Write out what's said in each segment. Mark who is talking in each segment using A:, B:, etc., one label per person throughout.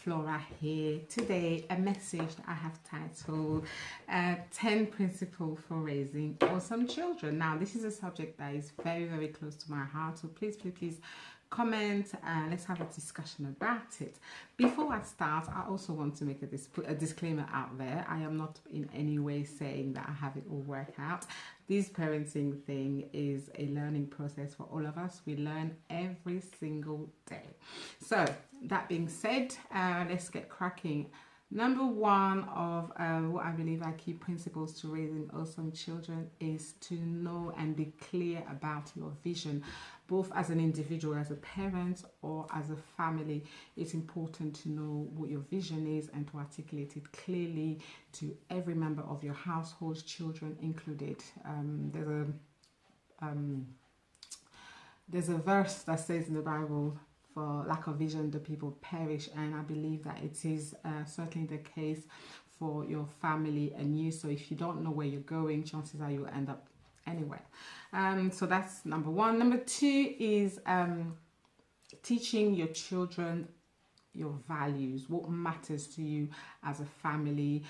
A: Flora here. Today, a message that I have titled 10 Principles for Raising Awesome Children. Now, this is a subject that is very, very close to my heart. So please comment and let's have a discussion about it. Before I start, I also want to make a disclaimer out there. I am not in any way saying that I have it all worked out. This parenting thing is a learning process for all of us. We learn every single day. So that being said, let's get cracking. Number one of what I believe are key principles to raising awesome children is to know and be clear about your vision. Both as an individual, as a parent, or as a family, it's important to know what your vision is and to articulate it clearly to every member of your household, children included. There's a verse that says in the Bible, for lack of vision, the people perish, and I believe that it is certainly the case for your family and you. So if you don't know where you're going, chances are you'll end up anywhere. So that's number one. Number two is teaching your children your values, what matters to you as a family.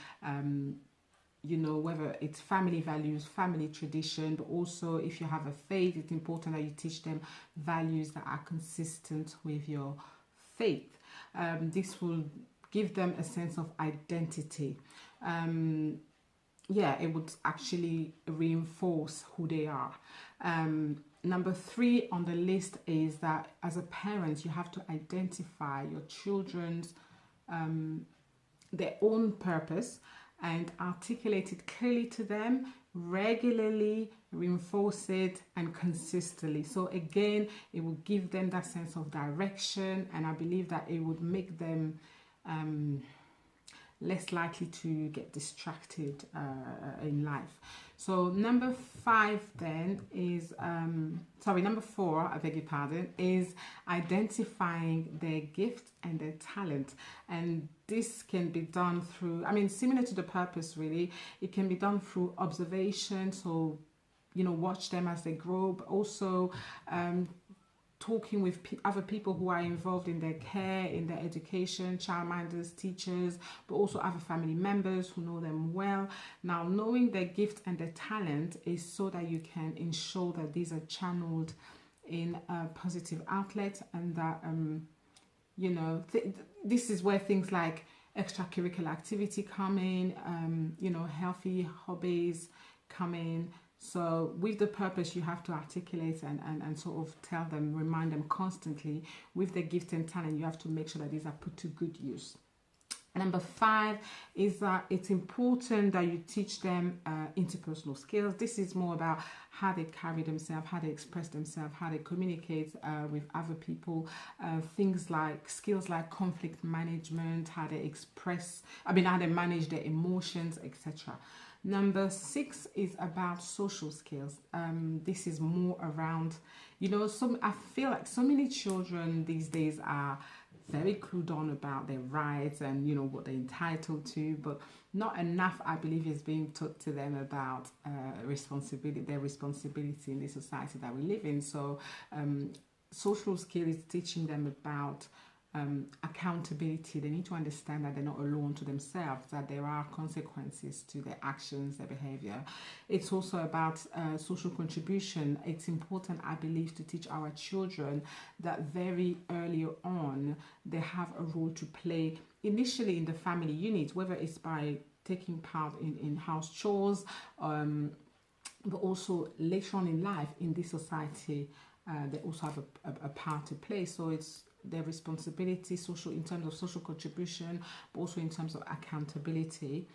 A: You know, whether it's family values, family tradition, but also if you have a faith, it's important that you teach them values that are consistent with your faith. This will give them a sense of identity. It would actually reinforce who they are. Number three on the list is that as a parent, you have to identify your children's their own purpose and articulate it clearly to them, regularly, reinforce it and consistently. So again, it will give them that sense of direction, and I believe that it would make them less likely to get distracted in life. So number four, I beg your pardon, is identifying their gift and their talent. And this can be done through, similar to the purpose really, it can be done through observation. So, watch them as they grow, but also talking with other people who are involved in their care, in their education, childminders, teachers, but also other family members who know them well. Now, knowing their gift and their talent is so that you can ensure that these are channeled in a positive outlet, and that, this is where things like extracurricular activity come in, healthy hobbies come in. So with the purpose, you have to articulate and sort of tell them, remind them constantly. With their gift and talent, you have to make sure that these are put to good use. Number five is that it's important that you teach them interpersonal skills. This is more about how they carry themselves, how they express themselves, how they communicate with other people. Things like skills like conflict management, how they manage their emotions, etc. Number six is about social skills. This is more around, I feel like so many children these days are very clued on about their rights and, what they're entitled to, but not enough, I believe, is being taught to them about their responsibility in the society that we live in. So social skill is teaching them about accountability. They need to understand that they're not alone to themselves, that there are consequences to their actions, their behavior. It's also about social contribution. It's important, I believe, to teach our children that very early on they have a role to play, initially in the family unit, whether it's by taking part in house chores, but also later on in life in this society, they also have a part to play. So it's their responsibility, in terms of social contribution, but also in terms of accountability.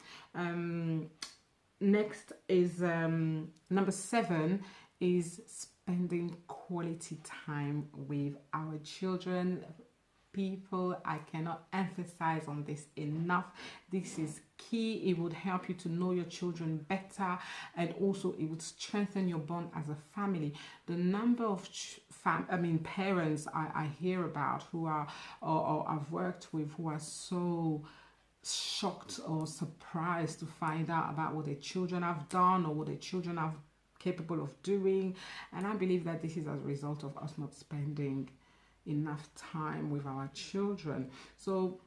A: Next is number 7 is spending quality time with our children. People, I cannot emphasize on this enough. This is key. It would help you to know your children better, and also it would strengthen your bond as a family. The number of parents I hear about who are or I've worked with who are so shocked or surprised to find out about what their children have done or what their children are capable of doing, and I believe that this is as a result of us not spending enough time with our children. So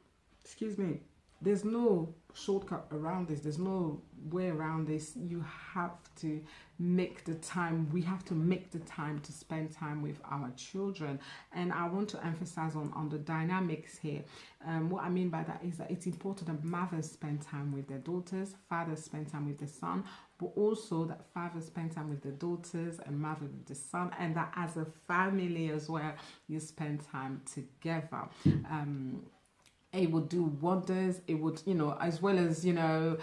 A: excuse me, there's no shortcut around this. There's no way around this. You have to make the time. We have to make the time to spend time with our children. And I want to emphasize on the dynamics here. What I mean by that is that it's important that mothers spend time with their daughters, fathers spend time with their son, but also that fathers spend time with their daughters and mother with the son, and that as a family as well, you spend time together. It would do wonders. It would, you know, as well as, you know,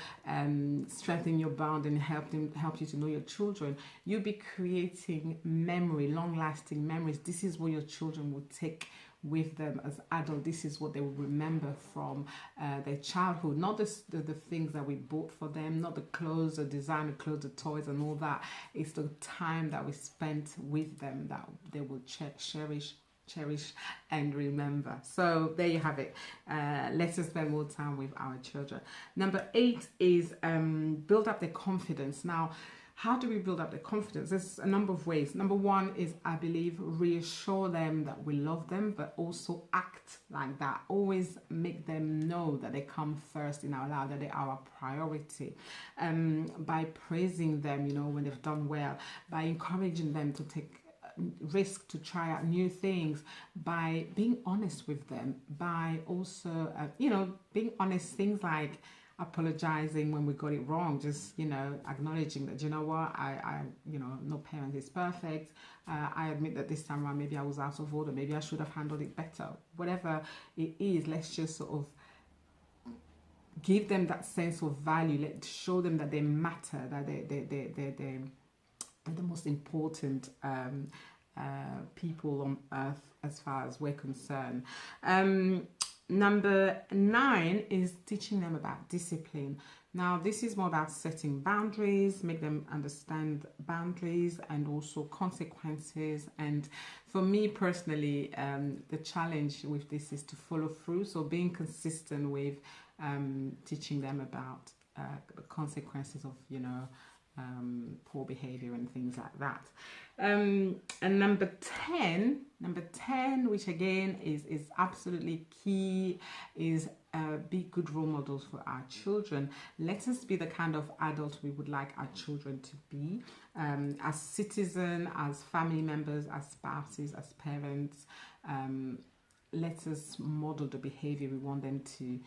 A: strengthen your bond and help you to know your children. You'll be creating memory, long-lasting memories. This is what your children will take with them as adults. This is what they will remember from their childhood. Not the things that we bought for them, not the clothes, the designer clothes, the toys and all that. It's the time that we spent with them that they will cherish and remember. So there you have it. Let us spend more time with our children. Number 8 is build up their confidence. Now, how do we build up their confidence? There's a number of ways. Number 1 is, I believe, reassure them that we love them, but also act like that. Always make them know that they come first in our life, that they are our priority. By praising them, you know, when they've done well, by encouraging them to take risk, to try out new things, by being honest with them, by also you know, being honest, things like apologizing when we got it wrong, just, you know, acknowledging that, you know what, I you know, no parent is perfect. I admit that this time around maybe I was out of order, maybe I should have handled it better. Whatever it is, let's just sort of give them that sense of value. Let's show them that they matter, that they're the most important people on earth as far as we're concerned. Number 9 is teaching them about discipline. Now, this is more about setting boundaries, make them understand boundaries and also consequences. And for me personally, the challenge with this is to follow through. So being consistent with teaching them about the consequences of, you know, poor behavior and things like that. And number 10, which again is absolutely key, is be good role models for our children. Let us be the kind of adults we would like our children to be, as citizens, as family members, as spouses, as parents. Let us model the behavior we want them to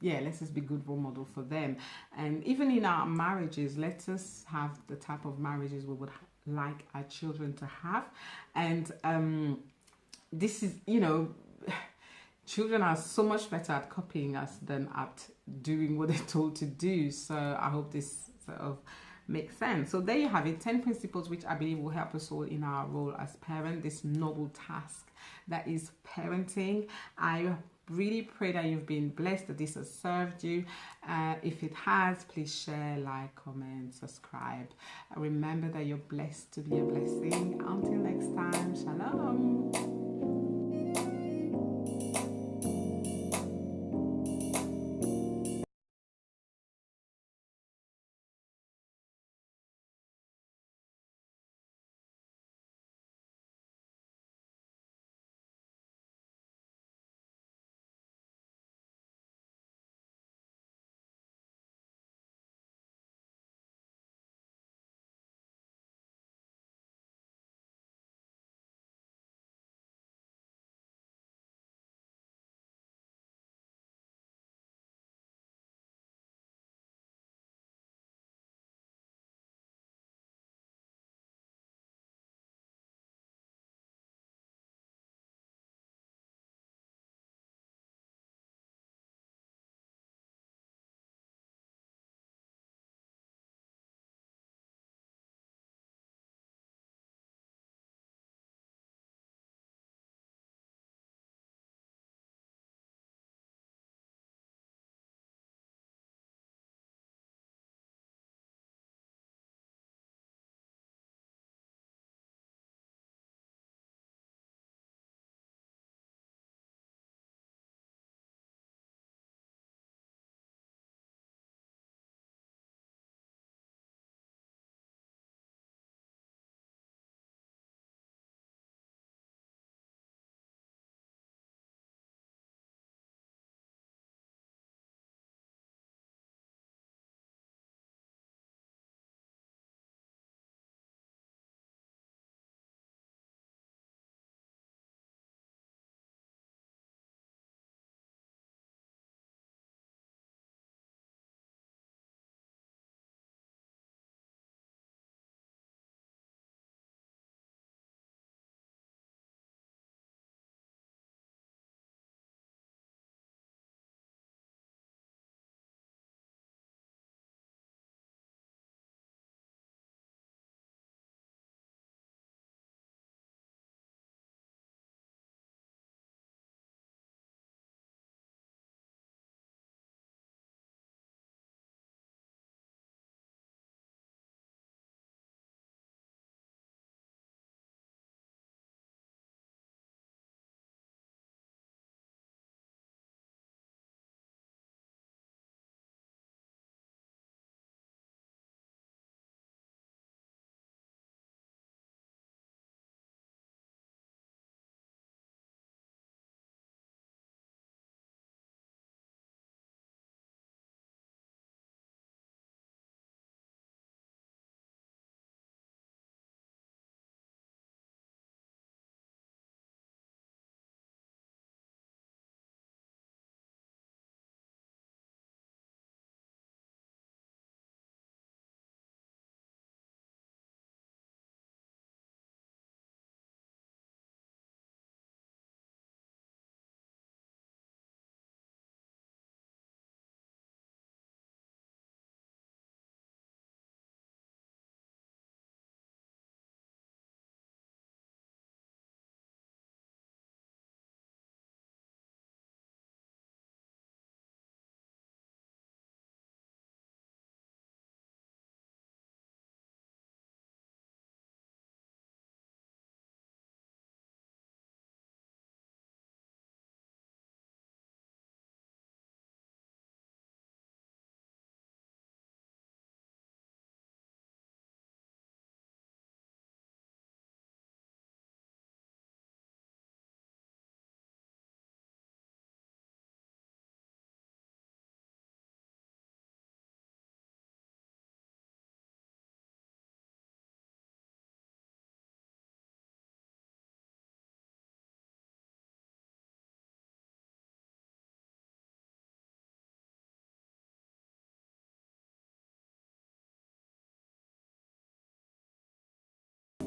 A: let us be good role model for them. And even in our marriages, let us have the type of marriages we would like our children to have. And this is, you know, children are so much better at copying us than at doing what they're told to do. So I hope this sort of makes sense. So there you have it, 10 principles which I believe will help us all in our role as parents, this noble task that is parenting. I really pray that you've been blessed, that this has served you. If it has, please share, like, comment, subscribe. Remember that you're blessed to be a blessing. Until next time, shalom.